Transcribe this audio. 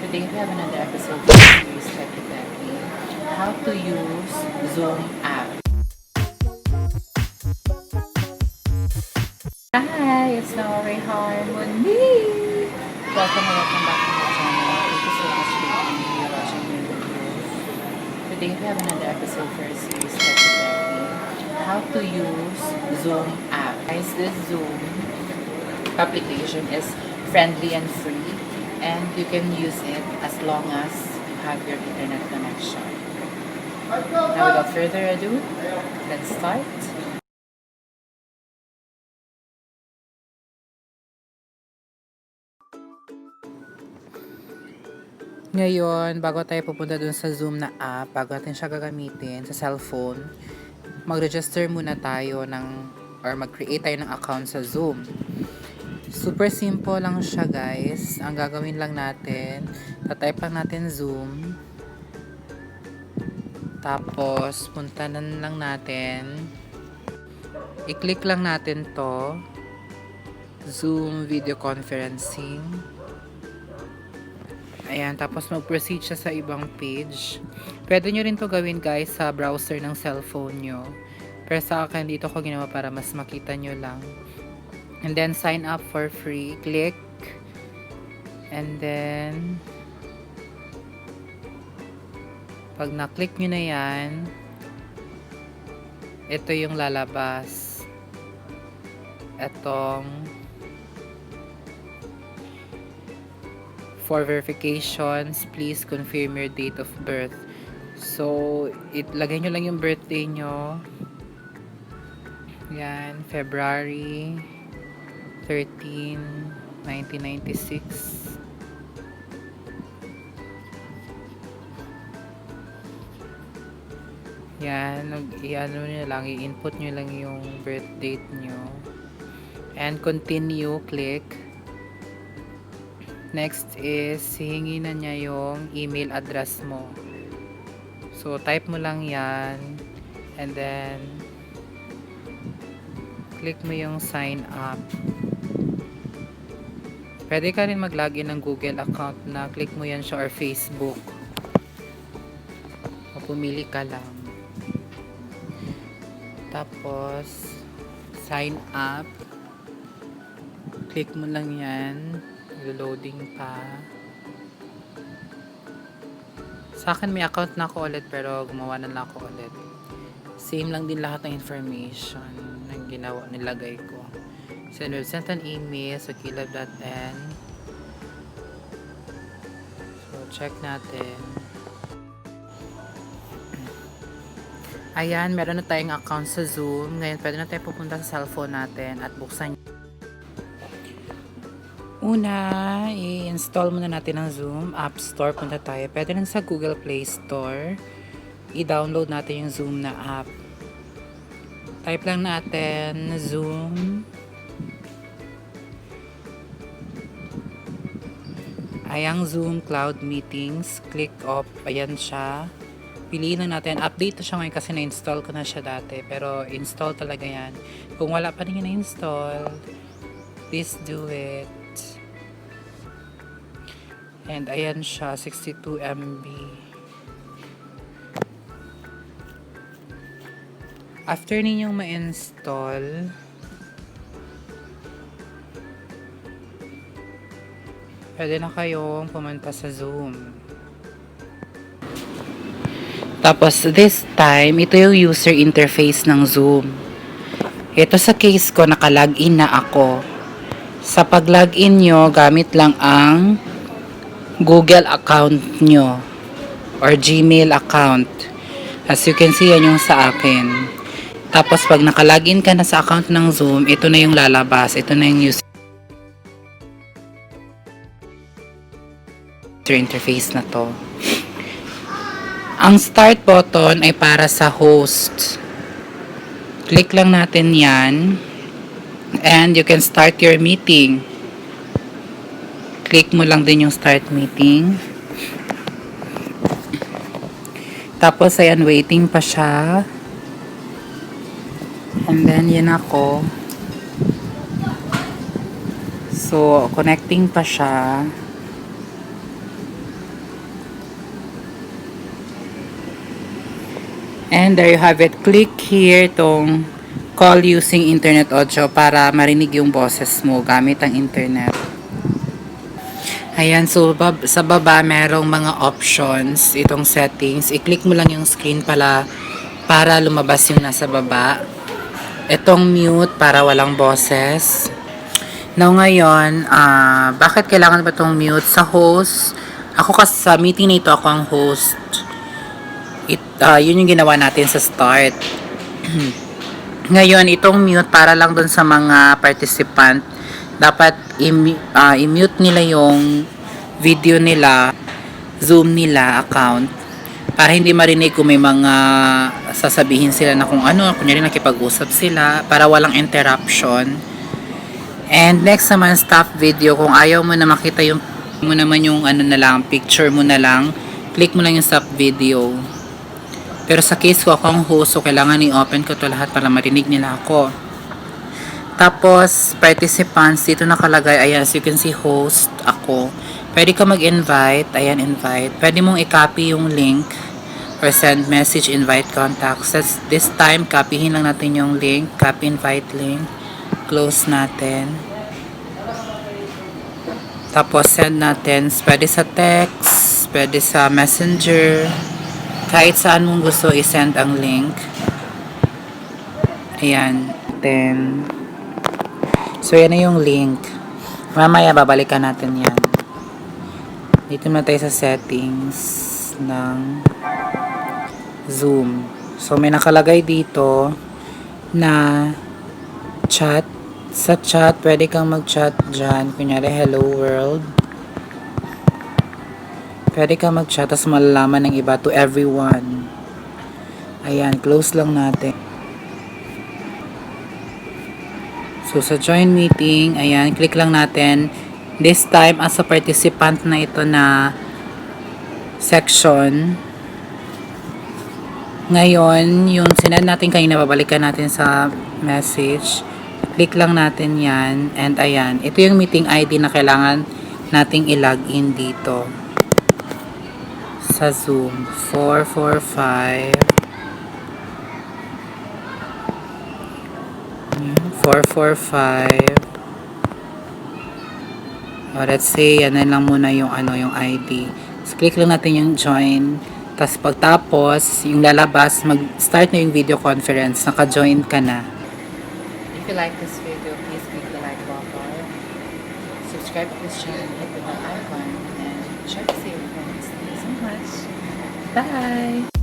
Today we have another episode of the series Techi.Techi. How to use Zoom app. Hi, it's Nori Harmony. Welcome back to my channel. Thank you so much for watching my video. Today we have another episode for a series Techi.Techi. How to use Zoom app. Guys, this Zoom application is friendly and free, and you can use it as long as you have your internet connection. Now, without further ado, let's start. Ngayon, bago tayo pupunta dun sa Zoom na app, bago natin siya gagamitin sa cellphone, mag-register muna tayo or mag-create tayo ng account sa Zoom. Super simple lang siya, guys. Ang gagawin lang natin, tatype lang natin Zoom. Tapos, puntahan lang natin. I-click lang natin to. Zoom video conferencing. Ayan, tapos mag-proceed siya sa ibang page. Pwede nyo rin to gawin, guys, sa browser ng cellphone nyo. Pero sa akin, dito ko ginawa para mas makita nyo lang. And then, sign up for free. Click. And then, pag na-click nyo na yan, ito yung lalabas. Etong for verifications, please confirm your date of birth. So, lagay nyo lang yung birthday nyo. Yan, February 13, 1996. Yan, i-input nyo lang yung birth date nyo. And continue, click. Next is, hihingi na niya yung email address mo. So, type mo lang yan. And then, click mo yung sign up. Pwede ka rin mag-login ng Google account na click mo yan siya or Facebook. O pumili ka lang. Tapos, sign up. Click mo lang yan. Loading pa. Sa akin may account na ako ulit pero gumawa na lang ako ulit. Same lang din lahat ng information na nilagay ko. Send an email sa kilab.n. So, check natin. Ayan, meron na tayong account sa Zoom. Ngayon, pwede na tayo pupunta sa cellphone natin at buksan. Una, i-install muna natin ang Zoom App Store. Punta tayo. Pwede rin sa Google Play Store. I-download natin yung Zoom na app. Type lang natin Zoom. Ayang Zoom Cloud Meetings. Click off. Ayan siya. Piliin lang natin. Update siya ngayon kasi na-install ko na siya dati. Pero install talaga yan. Kung wala pa rin na-install, please do it. And ayan siya, 62 MB. After ninyong ma-install, pwede na kayong pumunta sa Zoom. Tapos this time, ito yung user interface ng Zoom. Ito sa case ko, naka-login na ako. Sa pag-login nyo, gamit lang ang Google account nyo or Gmail account. As you can see, yan yung sa akin. Tapos pag nakalagin ka na sa account ng Zoom, ito na yung lalabas. Ito na yung user interface na to. Ang start button ay para sa host. Click lang natin yan. And you can start your meeting. Click mo lang din yung start meeting. Tapos, ayan, waiting pa siya. And then, yan ako. So, connecting pa siya. And there you have it. Click here itong call using internet audio para marinig yung boses mo gamit ang internet. Ayan, so sa baba merong mga options, itong settings. I-click mo lang yung screen para lumabas yung nasa baba. Itong mute para walang boses. Now ngayon, bakit kailangan ba itong mute sa host? Ako kasi sa meeting na ito, ako ang host. Yun yung ginawa natin sa start. Ngayon, itong mute para lang dun sa mga participant. Dapat i-mute nila yung video nila, Zoom nila, account. Para hindi marinig kung may mga sasabihin sila na kung ano, kunyari nakipag-usap sila, para walang interruption. And next naman, stop video. Kung ayaw mo na makita yung mo naman yung ano na lang, picture mo na lang, click mo lang yung stop video. Pero sa case ko, ako ang host, so kailangan i-open ko to lahat para marinig nila ako. Tapos, participants, dito nakalagay, ayan, as you can see, host, ako. Pwede ka mag-invite, ayan, invite. Pwede mong i-copy yung link or send message, invite contacts. This time, copyhin lang natin yung link, copy invite link, close natin. Tapos, send natin, pwede sa text, pwede sa messenger, kahit saan mong gusto i-send ang link. Ayan. Then, so yan na yung link. Mamaya babalikan natin yan. Dito na tayo sa settings ng Zoom. So may nakalagay dito na chat. Sa chat, pwede kang mag-chat dyan. Kunyari, hello world. Pwede ka mag-chat, tapos malalaman ng iba to everyone. Ayan, close lang natin. So, sa join meeting, ayan, click lang natin. This time, as a participant na ito na section. Ngayon, yung sinend natin kanina, babalikan natin sa message. Click lang natin yan. And ayan, ito yung meeting ID na kailangan nating i-login dito. Sa Zoom, 445 let's say yan na lang muna yung yung ID. So click lang natin yung join, tapos pagtapos yung lalabas, mag-start na yung video conference, naka-join ka na. If you like this video, please click the like button, subscribe to this channel, hit the bell icon, and share to your friends. Thank you so much. Bye!